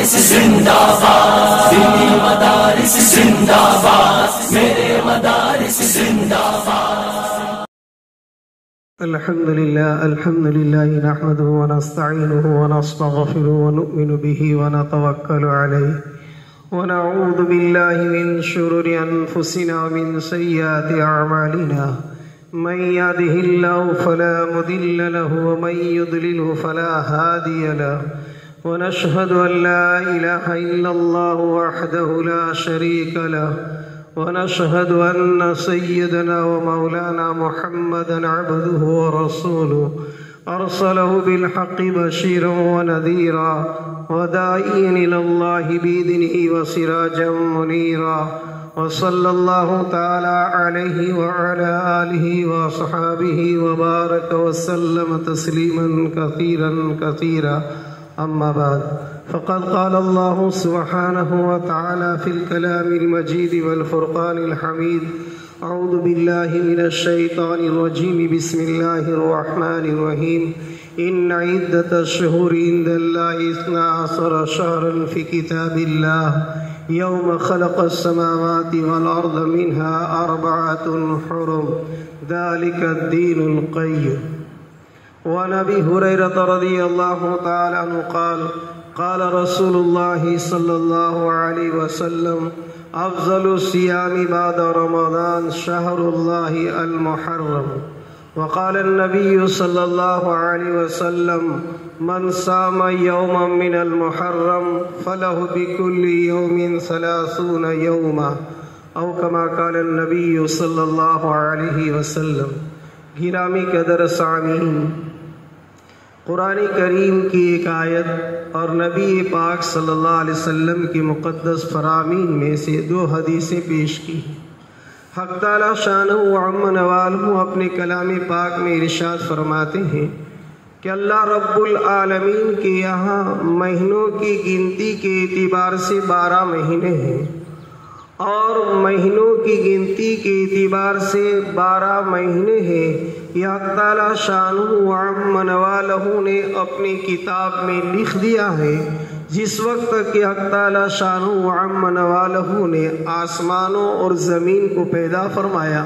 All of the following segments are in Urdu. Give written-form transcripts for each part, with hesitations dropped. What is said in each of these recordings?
مدارس زندہ باد، دینی مدارس زندہ باد، میرے مدارس زندہ باد۔ الحمد لله نحمده ونستعينه ونستغفره ونؤمن به ونتوكل عليه ونعوذ بالله من شرور أنفسنا ومن سيئات أعمالنا، من يهده الله فلا مضل له ومن يضلله فلا هادي له، ونشهد أن لا إله إلا الله وحده لا شريك له، ونشهد أن سيدنا ومولانا محمدا عبده ورسوله أرسله بالحق بشيرا ونذيرا وداعيا إلى الله بإذنه وسراجا منيرا، وصلى الله تعالى عليه وعلى آله وصحابه وبارك وسلم تسليما كثيرا كثيرا. أما بعد، فقد قال الله سبحانه وتعالى في الكلام المجيد والفرقان الحميد: أعوذ بالله من الشيطان الرجيم، بسم الله الرحمن الرحيم. إن عدة الشهور عند الله 12 شهرا في كتاب الله يوم خلق السماوات والأرض منها 4 حرم، ذلك الدين القيم. وعن أبي هريرة رضي الله تعالى عنه قال: قال رسول الله صلى الله عليه وسلم: أفضل الصيام بعد رمضان شهر الله المحرم. وقال النبي صلى الله عليه وسلم: من صام يوما من المحرم فله بكل يوم 30 يوما، أو كما قال النبي صلى الله عليه وسلم. گرامی قدر سامعین، قرآن کریم کی ایک آیت اور نبی پاک صلی اللہ علیہ وسلم کی مقدس فرامین میں سے 2 حدیثیں پیش کی۔ حق تعالی شانہ وعم نوالہ اپنے کلام پاک میں ارشاد فرماتے ہیں کہ اللہ رب العالمین کے یہاں مہینوں کی گنتی کے اعتبار سے 12 مہینے ہیں، اور مہینوں کی گنتی کے اعتبار سے 12 مہینے ہیں۔ یہ حق تعالی شانہ وعم نوالہ نے اپنی کتاب میں لکھ دیا ہے، جس وقت تک کہ حق تعالی شانہ وعم نوالہ نے آسمانوں اور زمین کو پیدا فرمایا،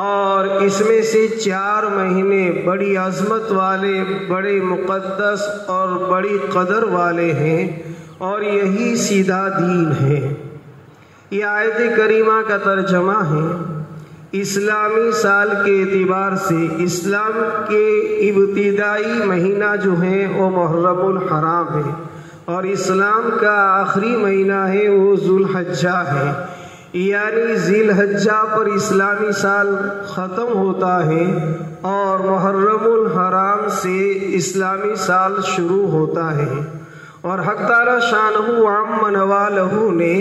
اور اس میں سے 4 مہینے بڑی عظمت والے، بڑے مقدس اور بڑی قدر والے ہیں، اور یہی سیدھا دین ہے۔ یہ آیت کریمہ کا ترجمہ ہے۔ اسلامی سال کے اعتبار سے اسلام کے ابتدائی مہینہ جو ہے وہ محرم الحرام ہے، اور اسلام کا آخری مہینہ ہے وہ ذو الحجہ ہے، یعنی ذی الحجہ پر اسلامی سال ختم ہوتا ہے اور محرم الحرام سے اسلامی سال شروع ہوتا ہے۔ اور حق تعالی شانہ وعم نوالہ نے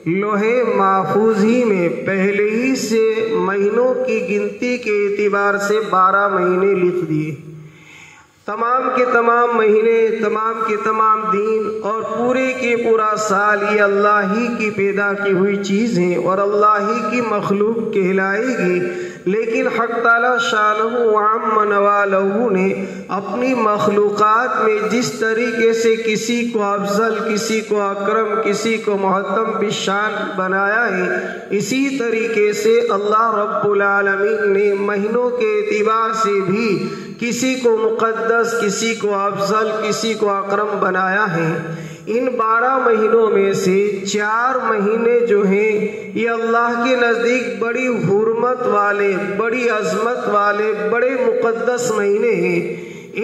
لوحے محفوظ ہی میں پہلے ہی سے مہینوں کی گنتی کے اعتبار سے 12 مہینے لکھ دیے۔ تمام کے تمام مہینے، تمام کے تمام دن اور پورے کے پورا سال یہ اللہ ہی کی پیدا کی ہوئی چیز ہیں اور اللہ ہی کی مخلوق کہلائے گی، لیکن حق تعالی شانہ وعم نوالہ نے اپنی مخلوقات میں جس طریقے سے کسی کو افضل، کسی کو اکرم، کسی کو محترم بشان بنایا ہے، اسی طریقے سے اللہ رب العالمین نے مہینوں کے اعتبار سے بھی کسی کو مقدس، کسی کو افضل، کسی کو اکرم بنایا ہے۔ ان 12 مہینوں میں سے 4 مہینے جو ہیں یہ اللہ کے نزدیک بڑی حرمت والے، بڑی عظمت والے، بڑے مقدس مہینے ہیں۔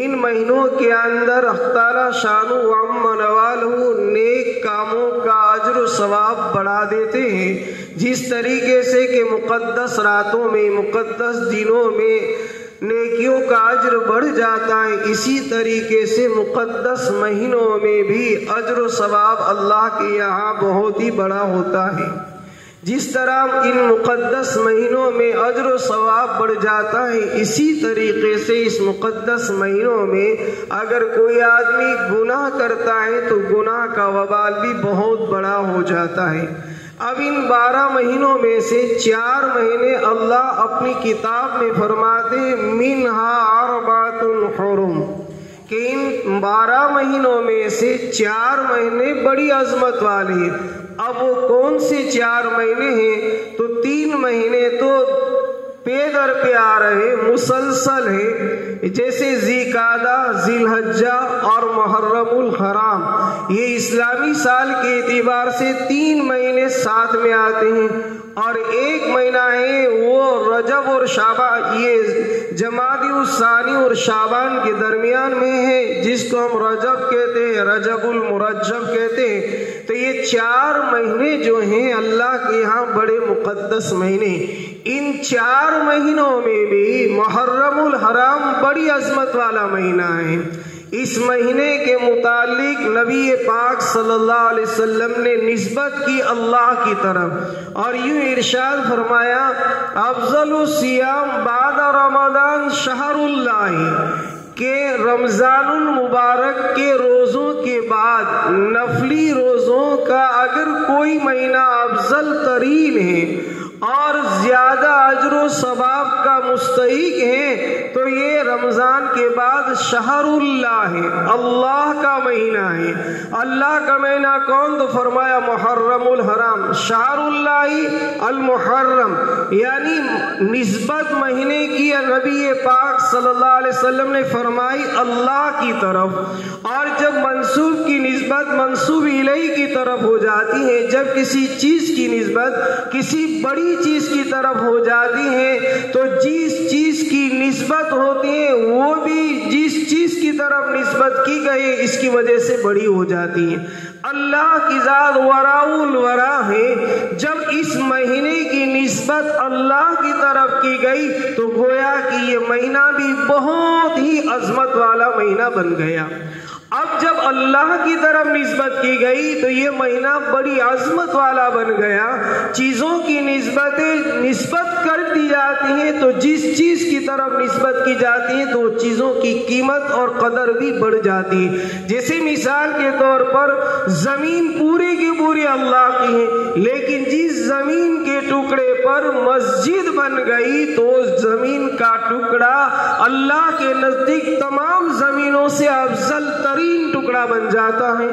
ان مہینوں کے اندر حق تعالی شانہ وعم نوالہ نیک کاموں کا اجر و ثواب بڑھا دیتے ہیں، جس طریقے سے کہ مقدس راتوں میں، مقدس دنوں میں نیکیوں کا اجر بڑھ جاتا ہے، اسی طریقے سے مقدس مہینوں میں بھی اجر و ثواب اللہ کے یہاں بہت ہی بڑا ہوتا ہے۔ جس طرح ان مقدس مہینوں میں اجر و ثواب بڑھ جاتا ہے، اسی طریقے سے اس مقدس مہینوں میں اگر کوئی آدمی گناہ کرتا ہے تو گناہ کا وبال بھی بہت بڑا ہو جاتا ہے۔ اب ان 12 مہینوں میں سے 4 مہینے اللہ اپنی کتاب میں فرماتے ہیں منہا 4 حرم، کہ ان 12 مہینوں میں سے 4 مہینے بڑی عظمت والے ہیں۔ اب وہ کون سے 4 مہینے ہیں؟ تو 3 مہینے تو پے در پہ آ رہے مسلسل ہے، جیسے ذی-قعدہ، ذی الحجہ اور محرم الحرام۔ یہ اسلامی سال کے اعتبار سے 3 مہینے ساتھ میں آتے ہیں، اور 1 مہینہ ہے وہ رجب اور شعبان، یہ جمادی الثانی اور شعبان کے درمیان میں ہے، جس کو ہم رجب کہتے ہیں، رجب المرجب کہتے ہیں۔ تو یہ 4 مہینے جو ہیں اللہ کے یہاں بڑے مقدس مہینے۔ ان 4 مہینوں میں بھی محرم الحرام بڑی عظمت والا مہینہ ہے۔ اس مہینے کے متعلق نبی پاک صلی اللہ علیہ وسلم نے نسبت کی اللہ کی طرف، اور یوں ارشاد فرمایا، افضل الصیام بعد رمضان شہر اللہ، کہ رمضان المبارک کے روزوں کے بعد نفلی روزوں کا اگر کوئی مہینہ افضل ترین ہے اور زیادہ اجر و ثواب کا مستحق ہے تو یہ رمضان کے بعد شہر اللہ ہے، اللہ کا مہینہ ہے۔ اللہ کا مہینہ کون؟ تو فرمایا محرم الحرام، شہر اللہ المحرم، یعنی نسبت مہینے کی نبی پاک صلی اللہ علیہ وسلم نے فرمائی اللہ کی طرف۔ اور جب منسوب کی نسبت منسوب الیہ کی طرف ہو جاتی ہے، جب کسی چیز کی نسبت کسی بڑی چیز کی طرف ہو جاتی ہے، تو جس چیز کی نسبت ہوتی ہے وہ بھی جس چیز کی طرف نسبت کی گئی اس کی وجہ سے بڑی ہو جاتی ہے۔ اللہ کی ذات وراء الورا ہے، جب اس مہینے کی نسبت اللہ کی طرف کی گئی تو گویا کہ یہ مہینہ بھی بہت ہی عظمت والا مہینہ بن گیا۔ اب جب اللہ کی طرف نسبت کی گئی تو یہ مہینہ بڑی عظمت والا بن گیا۔ چیزوں کی نسبت کر دی جاتی ہیں تو جس چیز کی طرف نسبت کی جاتی ہے تو چیزوں کی قیمت اور قدر بھی بڑھ جاتی ہے۔ جیسے مثال کے طور پر زمین پوری کی پوری اللہ کی ہے، لیکن جس زمین کے ٹکڑے پر مسجد بن گئی تو زمین کا ٹکڑا اللہ کے نزدیک تمام زمینوں سے افضل ترین ٹکڑا بن جاتا ہے۔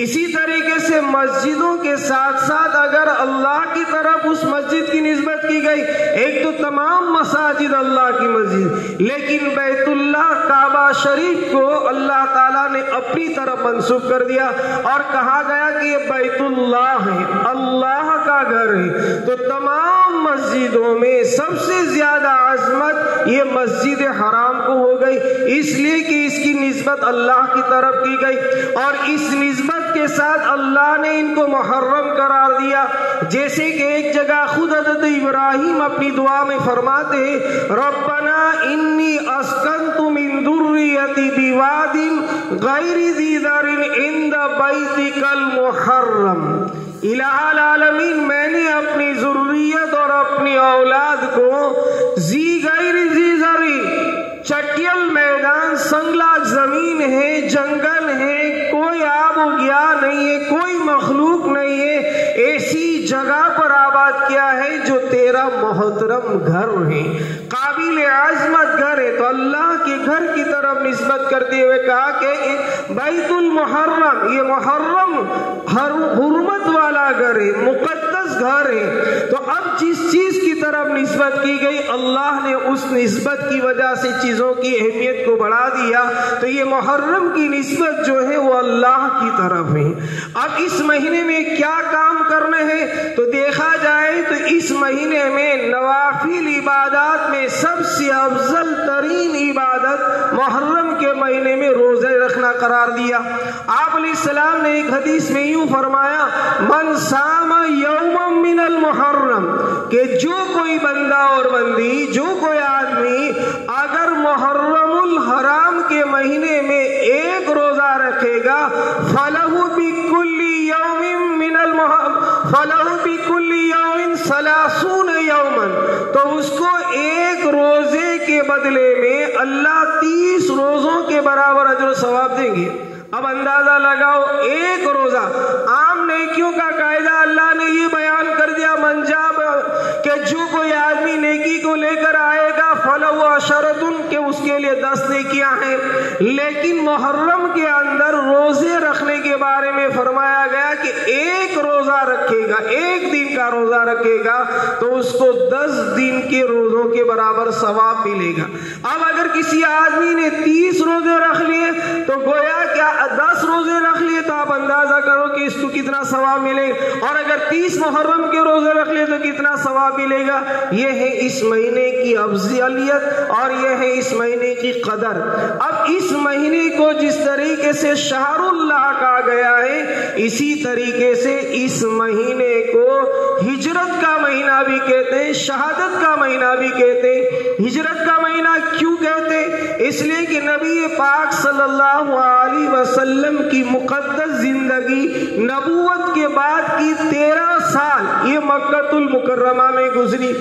اسی طریقے سے مسجدوں کے ساتھ ساتھ اگر اللہ کی طرف اس مسجد کی نسبت کی گئی، ایک تو تمام مساجد اللہ کی مسجد، لیکن بیت اللہ کعبہ شریف کو اللہ تعالیٰ نے اپنی طرف منسوب کر دیا اور کہا گیا کہ یہ بیت اللہ ہے، اللہ کا گھر ہے۔ تو تمام مسجدوں میں سب سے زیادہ عظمت یہ مسجد حرام کو ہو گئی، اس لیے کہ اس کی نسبت اللہ کی طرف کی گئی، اور اس نسبت کے ساتھ اللہ نے ان کو محرم قرار دیا۔ جیسے کہ ایک جگہ خود حضرت ابراہیم اپنی دعا میں فرماتے ہیں، ربنا انی اسکنت من ذریتی بواد غیر ذی زرع عند بیتک المحرم، الہ العالمین میں نے اپنی ذریت اور اپنی اولاد کو غیر ذی زرع، چٹیل میدان، سنگلاخ زمین ہے، جنگل ہے، کوئی آب و گیا نہیں ہے، کوئی مخلوق نہیں ہے، ایسی جگہ پر آباد کیا ہے جو تیرا محترم گھر ہے، قابل عظمت گھر ہے۔ تو اللہ کے گھر کی طرف نسبت کرتے ہوئے کہا کہ بیت المحرم، یہ محرم حرمت والا گھر ہے، مقدس گھر ہے۔ تو اب جس چیز کی طرف نسبت کی گئی اللہ نے اس نسبت کی وجہ سے چیزوں کی اہمیت کو بڑھا دیا، تو یہ محرم کی نسبت جو ہے وہ اللہ کی طرف ہے۔ اب اس مہینے میں کیا کام کرنے ہیں تو دیکھا جائے تو اس مہینے میں نوافل عبادات میں سب سے افضل ترین عبادت محرم کے مہینے میں روزے رکھنا قرار دیا۔ آپ علیہ السلام نے ایک حدیث میں یوں فرمایا، من صام یوما من المحرم، کہ جو کوئی بندہ اور بندی، جو کوئی آدمی اگر محرم الحرام کے مہینے میں ایک روزہ رکھے گا، فَلَهُ بِكُلِّ يَوْمٍ مِّنَ الْمُحَرَّمِ فَلَهُ بِكُلِّ يَوْمٍ 30 يَوْمًا، تو اس کو ایک روزے کے بدلے میں اللہ 30 روزوں کے برابر اجر و ثواب دیں گے۔ اب اندازہ لگاؤ، ایک روزہ، عام نیکیوں کا قاعدہ اللہ نے یہ بیان کر دیا منجاب کہ جو کوئی آدمی نیکی کو لے کر آئے گا فَلَهُ عَشَرَةٌ، کہ اس کے لیے یہ 10 نیکیاں ہیں، لیکن محرم کے اندر روزے رکھنے کے بارے میں فرمایا گیا کہ ایک روزہ رکھے گا، ایک دن کا روزہ رکھے گا تو اس کو 10 دن کے روزوں کے برابر ثواب ملے گا۔ اب اگر کسی آدمی نے 30 روزے رکھ لیے تو گویا کیا 10 روزے رکھ لیے تو آپ اندازہ کرو کہ اس کو کتنا ثواب ملے، اور اگر 30 محرم کے روزے رکھ لیے تو کتنا ثواب ملے گا۔ یہ ہے اس مہینے کی افضلیت اور یہ ہے اس مہینے کی قدر۔ اب اس مہینے کو جس طریقے سے شہر اللہ کہا گیا ہے، اسی طریقے سے اس مہینے کو ہجرت کا مہینہ بھی کہتے ہیں، شہادت کا مہینہ بھی کہتے ہیں۔ ہجرت کا مہینہ کیوں کہتے ہیں؟ اس لیے کہ نبی پاک صلی اللہ علیہ وسلم کی مقدس زندگی نبوت کے بعد کی 13 سال یہ مکہ المکرمہ میں گزری۔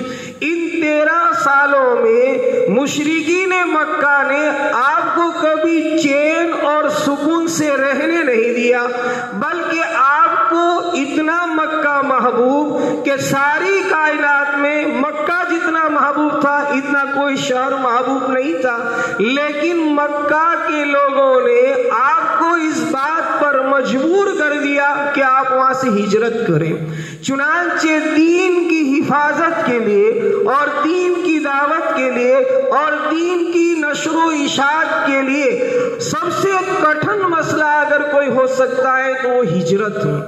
ان 13 سالوں میں مشرکین مکہ نے آپ کو کبھی چین اور سکون سے رہنے نہیں دیا، بلکہ آپ کو اتنا مکہ محبوب کہ ساری کائنات میں مکہ جتنا محبوب تھا اتنا کوئی شہر محبوب نہیں تھا، لیکن مکہ کے لوگوں نے آپ کو اس بات پر مجبور کر دیا کہ آپ وہاں سے ہجرت کریں۔ چنانچہ دین کی حفاظت کے لیے اور دین کی دعوت کے لیے اور دین کی نشر و اشاعت کے لیے سب سے کٹھن مسئلہ اگر کوئی ہو سکتا ہے تو وہ ہجرت ہے۔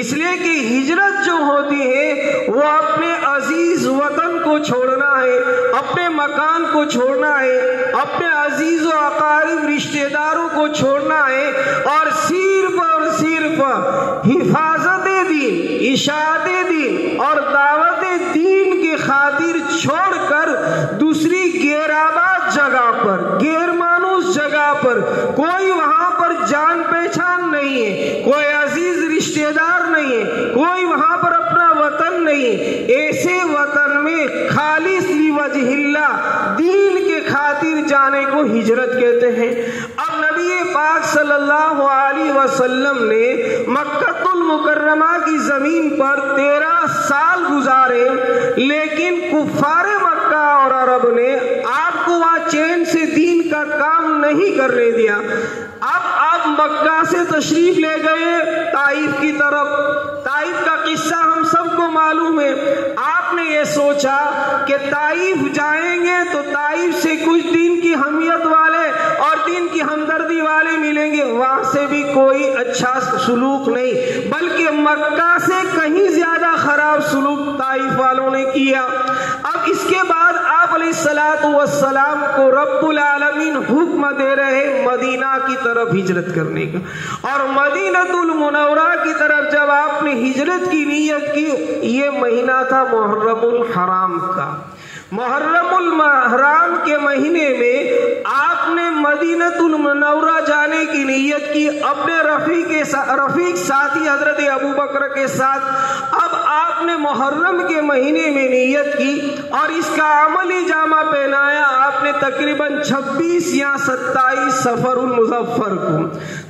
اس لیے کہ ہجرت جو ہوتی ہے وہ اپنے عزیز وطن کو چھوڑنا ہے، اپنے مکان کو چھوڑنا ہے، اپنے عزیز و اقارب رشتہ داروں کو چھوڑنا ہے، اور صرف حفاظت دین، اشاعت دین اور دعوت دین کی خاطر چھوڑ کر دوسری غیر آباد جگہ پر، غیر مانوس جگہ پر، کوئی وہاں پر جان پہچان نہیں ہے، کوئی عزیز رشتہ دار نہیں ہے، کوئی وہاں پر اپنا وطن نہیں ہے، ایسے وطن میں خالص لوجہ اللہ دین کے خاطر جانے کو ہجرت کہتے ہیں۔ اب نبی پاک صلی اللہ علیہ وسلم نے مکہ المکرمہ کی زمین پر 13 سال گزارے، لیکن کفار مکہ اور عرب نے آپ کو وہاں چین سے دین کا کام نہیں کرنے دیا۔ اب آپ مکہ سے تشریف لے گئے طائف کی طرف۔ طائف کا قصہ ہم سب کو معلوم ہے۔ آپ نے یہ سوچا کہ طائف جائیں گے تو طائف سے کچھ دین کی حمیت والے اور دین کی ہمدردی والے ملیں گے، وہاں سے بھی کوئی اچھا سلوک نہیں، بلکہ مکہ سے کہیں زیادہ خراب سلوک طائف والوں نے کیا۔ اب اس کے بعد آپ علیہ الصلوۃ والسلام کو رب العالمین حکم دے رہے مدینہ کی طرف ہجرت کرنے کا، اور مدینہ المنورہ کی طرف جب آپ نے ہجرت کی نیت کی، یہ مہینہ تھا محرم الحرام کا۔ محرم الحرام کے مہینے میں آپ نے مدینہ المنورہ جانے کی نیت کی اپنے رفیق ساتھی حضرت ابوبکر کے ساتھ۔ اب آپ نے محرم کے مہینے میں نیت کی اور اس کا عملی جامہ پہنایا آپ نے تقریباً 26 یا 27 صفر المظفر کو۔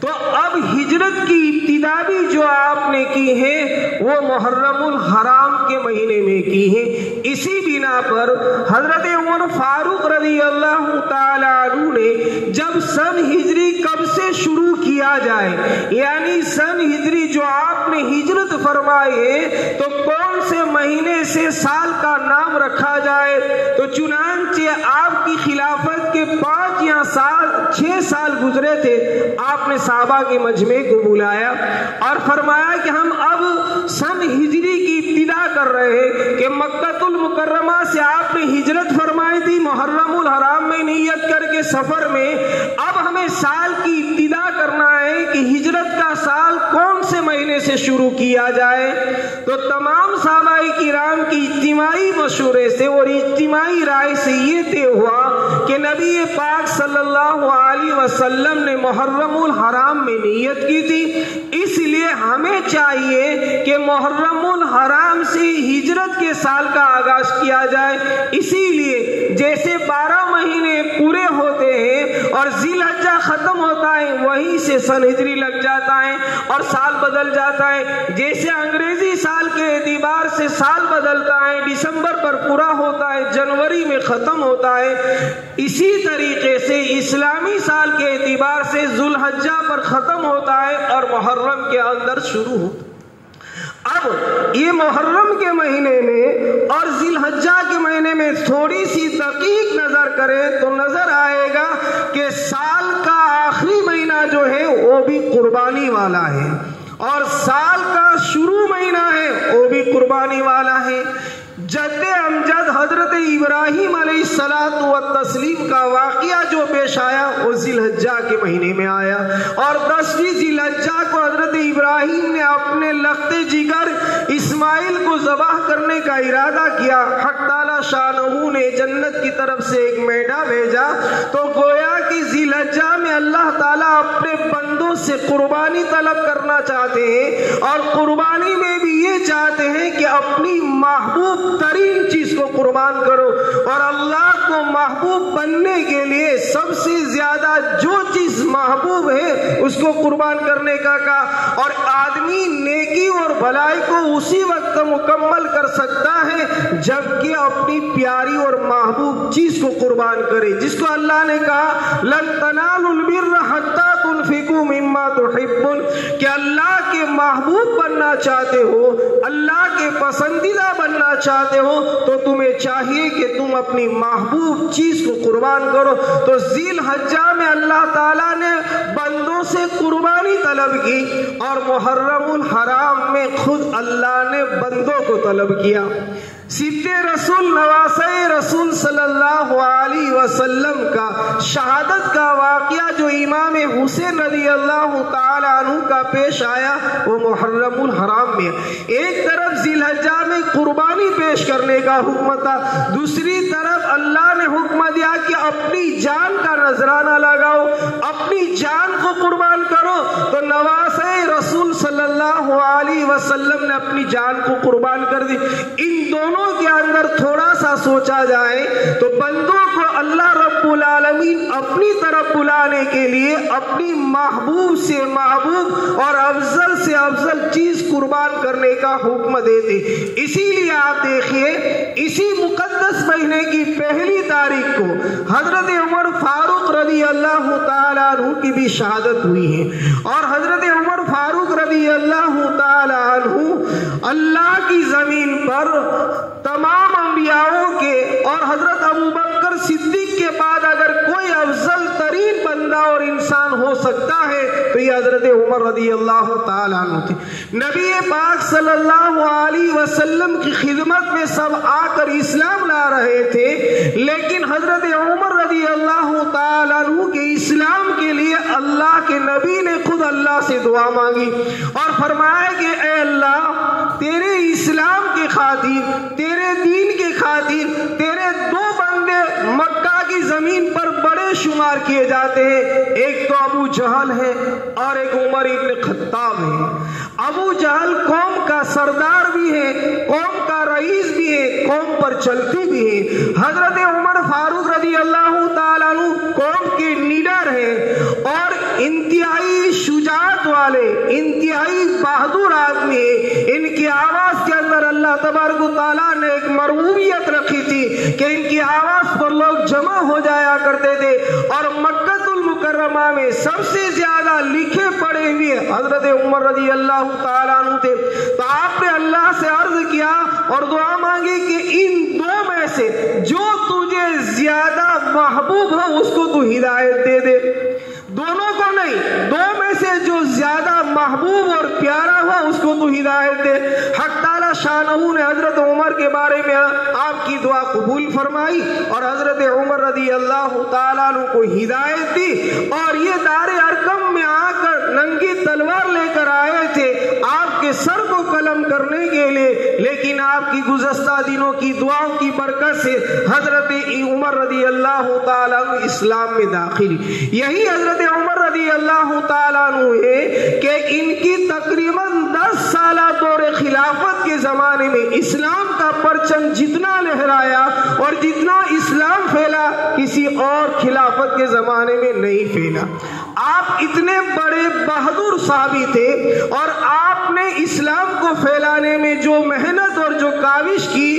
تو اب ہجرت کی ابتدا بھی جو آپ نے کی ہے وہ محرم الحرام کے مہینے میں کی ہے۔ اسی بنا پر حضرت عمر فاروق رضی اللہ تعالی عنہ نے جب سن ہجری کب سے شروع کیا جائے، یعنی سن ہجری جو آپ نے ہجرت فرمائی ہے تو کون سے مہینے سے سال کا نام رکھا جائے، تو چنانچہ آپ کی خلافت کے 5 یا 6 سال گزرے تھے، آپ نے صحابہ کے مجمع کو بلایا اور فرمایا کہ ہم اب سن ہجری کی ابتدا کر رہے ہیں کہ مکہ المکرمہ سے آپ نے ہجرت فرمائی تھی محرم الحرام میں نیت کر کے سفر میں، اب ہمیں سال کی ابتدا کرنا ہے کہ ہجرت کا سال کون سے مہینے سے شروع کیا جائے۔ تو تمام صحابہ کرام کی اجتماعی مشورے سے اور اجتماعی رائے سے یہ طے ہوا کہ نبی پاک صلی اللہ علیہ وسلم نے محرم الحرام میں نیت کی تھی، اس لیے ہمیں چاہیے کہ محرم الحرام سے ہجرت کے سال کا آغاز کیا جائے، اسی لیے جیسے 12 مہینے پورے ہوتے ہیں اور ذی الحجہ ختم ہوتا ہے وہیں سے سن ہجری لگ جاتا ہے اور سال بدل جاتا ہے، جیسے انگریزی سال کے اعتبار سے سال بدلتا ہے، دسمبر پر پورا ہوتا ہے، جنوری میں ختم ہوتا ہے، اسی طریقے سے اسلامی سال کے اعتبار سے ذو الحجہ پر ختم ہوتا ہے اور محرم کے اندر شروع ہوتا ہے۔ اب یہ محرم کے مہینے میں اور ذی الحجہ کے مہینے میں تھوڑی سی تحقیق نظر کریں تو نظر آئے گا کہ سال کا آخری مہینہ جو ہے وہ بھی قربانی والا ہے اور سال کا شروع مہینہ ہے وہ بھی قربانی والا ہے۔ جد امجد حضرت ابراہیم علیہ الصلوۃ والتسلیم کا واقعہ جو پیش آیا وہ ذی الحجہ کے مہینے میں آیا اور 10ویں ذی الحجہ کو حضرت ابراہیم نے اپنے لخت جگر اسماعیل کو ذبح کرنے کا ارادہ کیا۔ حق تعالی شانہ نے جنت کی طرف سے ایک میڈا بھیجا تو گویا کہ ذی الحجہ میں اللہ تعالیٰ اپنے بندوں سے قربانی طلب کرنا چاہتے ہیں اور قربانی میں بھی یہ چاہتے ہیں کہ اپنی محبوب ترین چیز کو قربان کرو، اور اللہ کو محبوب بننے کے لیے سب سے زیادہ جو چیز محبوب ہے اس کو قربان کرنے کا کہا، اور آدمی نیکی اور بھلائی کو اسی وقت مکمل کر سکتا ہے جبکہ اپنی پیاری اور محبوب چیز کو قربان کرے، جس کو اللہ نے کہا لن تنالوا البر حتى تنفقوا مما تحبون، کہ اللہ کے محبوب بننا چاہتے ہو، اللہ کے پسندیدہ بننا چاہتے ہو تو تمہیں چاہیے کہ تم اپنی محبوب چیز کو قربان کرو۔ تو ذی الحجہ میں اللہ تعالیٰ نے بندوں سے قربانی طلب کی اور محرم الحرام میں خود اللہ نے بندوں کو طلب کیا۔ سبط رسول نواسہ رسول صلی اللہ علیہ وسلم کا شہادت کا واقعہ جو امام حسین رضی اللہ تعالی عنہ کا پیش آیا وہ محرم الحرام میں، ایک طرف ذی الحجہ میں قربانی پیش کرنے کا حکم تھا، دوسری طرف اللہ نے حکم دیا کہ اپنی جان کا نذرانہ لگاؤ، اپنی جان کو قربان کرو، تو نواسہ رسول صلی اللہ علیہ وسلم نے اپنی جان کو قربان کر دی۔ ان دونوں کے اندر تھوڑا سا سوچا جائے تو بندوں کو اللہ رب العالمین اپنی طرف بلانے کے لیے اپنی محبوب سے محبوب اور افضل سے افضل چیز قربان کرنے کا حکم دیتے۔ اسی لیے آپ دیکھیے اسی مقدس مہینے کی 1 تاریخ کو حضرت عمر فاروق رضی اللہ تعالیٰ عنہ کی بھی شہادت ہوئی ہے، اور حضرت عمر فاروق رضی اللہ تعالیٰ عنہ اللہ کی زمین پر تمام انبیاءوں کے اور حضرت ابوبکر صدیق کے بعد اگر کوئی افضل ترین بندہ اور انسان ہو سکتا ہے تو یہ حضرت عمر رضی اللہ تعالیٰ عنہ تھے۔ نبی پاک صلی اللہ علیہ وسلم کی خدمت میں سب آ کر اسلام لا رہے تھے، لیکن حضرت عمر رضی اللہ تعالیٰ عنہ کے اسلام کے لیے اللہ کے نبی نے خود اللہ سے دعا مانگی اور فرمایا کہ اے اللہ، تیرے اسلام کے خاطر، تیرے دین کے خاطر تیرے 2 بندے مکہ کی زمین پر بڑے شمار کیے جاتے ہیں، ایک تو ابو جہل ہے اور ایک عمر ابن خطاب ہے۔ ابو جہل قوم کا سردار بھی ہے، قوم کا رئیس بھی ہے، قوم پر چلتی بھی ہے۔ حضرت عمر فاروق رضی اللہ تعالیٰ عنہ قوم کے لیڈر ہیں اور انتہائی شجاعت والے، انتہائی بہادر آدمی ہیں۔ ان کی آواز کے اندر اللہ تبارک و تعالیٰ نے ایک مرغوبیت رکھی تھی کہ ان کی آواز پر لوگ جمع ہو جایا کرتے تھے، اور مکہ المکرمہ میں سب سے زیادہ لکھے پڑھے ہوئے حضرت عمر رضی اللہ تعالیٰ عنہ تھے۔ تو آپ نے اللہ سے عرض کیا اور دعا مانگی کہ ان 2 میں سے جو تجھے زیادہ محبوب ہو اس کو تو ہدایت دے دے، دونوں کو نہیں، 2 میں سے جو زیادہ محبوب اور پیارا ہو اس کو تو ہدایت دے۔ حق تعالی شانہ نے حضرت عمر کے بارے میں آپ کی دعا قبول فرمائی اور حضرت عمر رضی اللہ تعالیٰ عنہ کو ہدایت دی، اور یہ دار ارقم میں آ کر ننگی تلوار لے کر آئے تھے آپ کے سر کو قلم کرنے کے لیے، لیکن آپ کی گزشتہ دنوں کی دعاؤں کی برکت سے حضرت عمر رضی اللہ تعالیٰ عنہ اسلام میں داخل۔ یہی حضرت عمر رضی اللہ تعالیٰ عنہ ہے کہ ان کی تقریباً 10 سالہ دور خلافت کے زمانے میں اسلام کا پرچم جتنا لہرایا اور جتنا اسلام پھیلا کسی اور خلافت کے زمانے میں نہیں پھیلا۔ آپ اتنے بڑے بہادر صحابی تھے اور آپ نے اسلام کو پھیلانے میں جو محنت اور جو کاوش کی،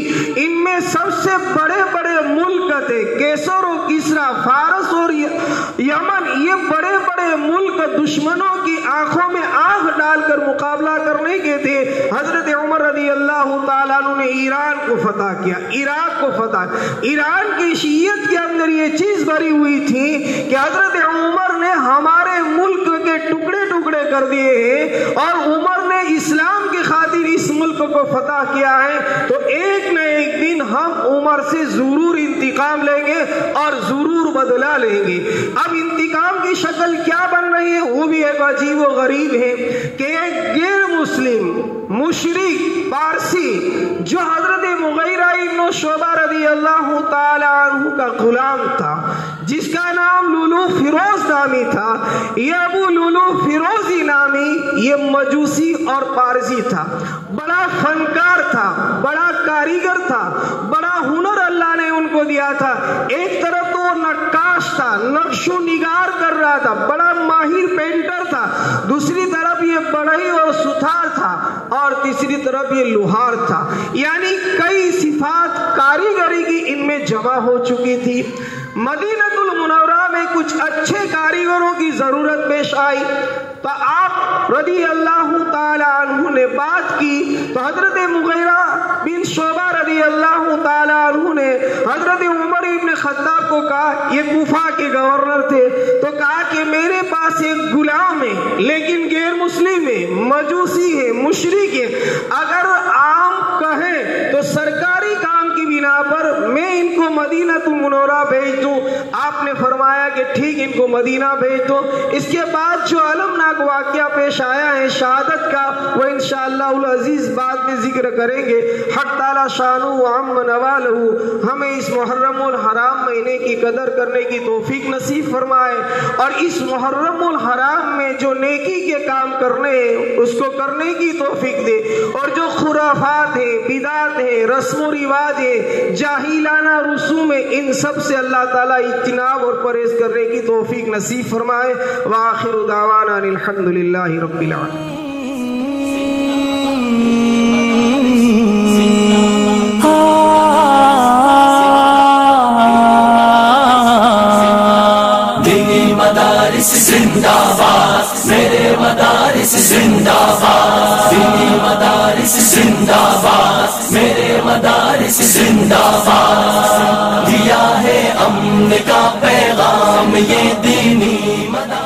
ان میں سب سے بڑے بڑے ملک تھے، کیسر و کسرا، فارس اور یمن، یہ بڑے بڑے ملک دشمنوں کی آنکھوں میں آنکھ ڈال کر مقابلہ کرنے کے تھے۔ حضرت عمر رضی اللہ تعالیٰ عنہ نے ایران کو فتح کیا، عراق کو فتح۔ ایران کی شیعت کے اندر یہ چیز بھری ہوئی تھی کہ حضرت عمر نے ہمارے ملک کے ٹکڑے ٹکڑے کر دیے ہیں اور عمر نے اسلام کی خاطر اس ملک کو فتح کیا ہے، تو ایک نہ ایک دن ہم عمر سے ضرور انتقام لیں گے اور ضرور بدلہ لیں گے۔ اب انتقام کی شکل کیا بن رہی ہے وہ بھی ایک عجیب و غریب ہے کہ ایک غیر مسلم مشرک پارسی جو حضرت مغیرہ ابن شعبہ رضی اللہ تعالی عنہ کا غلام تھا، جس کا نام لولو فیروز نامی تھا، یہ ابو لولو فیروزی نامی یہ مجوسی اور پارسی تھا، بڑا فنکار تھا، بڑا کاریگر تھا، بڑا ہنر اللہ نے ان کو دیا تھا۔ ایک طرف تو وہ نقاش تھا، نقش و نگار کر رہا تھا، بڑا ماہر پینٹر تھا، دوسری طرف یہ بڑھئی اور ستھار تھا، اور تیسری طرف یہ لوہار تھا، یعنی کئی صفات کاریگری کی ان میں جمع ہو چکی تھی۔ مدینہ المنورہ میں کچھ اچھے کاریگروں کی ضرورت پیش آئی تو آپ رضی اللہ تعالی عنہ نے بات کی تو حضرت مغیرہ بن شعبہ رضی اللہ تعالی عنہ نے حضرت عمر ابن خطاب کو کہا، یہ کوفہ کے گورنر تھے، تو کہا کہ میرے پاس ایک غلام ہے لیکن غیر مسلم ہے، مجوسی ہے، مشرک ہے، اگر عام کہیں تو سرکاری کام کی بنا پر میں ان کو مدینہ المنورہ بھیج دوں۔ آپ نے فرمایا کہ ٹھیک، ان کو مدینہ بھیج دو۔ اس کے بعد جو المناک واقعہ پیش آیا ہے شہادت کا، وہ انشاءاللہ العزیز بعد میں ذکر کریں گے۔ حق تعالی شانہ وعم نوالہ ہمیں اس محرم الحرام مہینے کی قدر کرنے کی توفیق نصیب فرمائے، اور اس محرم الحرام میں جو نیکی کے کام کرنے ہیں اس کو کرنے کی توفیق دے، اور جو خرافات ہیں، بدعات ہیں، رسم و رواج ہیں، جاہلانہ رسوم ہیں، ان سب سے اللہ تعالیٰ اجتناب اور پرہیز کرنے کی توفیق نصیب فرمائے۔ وآخر دعوانا الحمدللہ رب العالمین۔ زندہ باد میرے مدارس، زندہ باد دینی مدارس، زندہ باد میرے مدارس، زندہ باد دیا ہے امن کا پیغام یہ دینی مدارس۔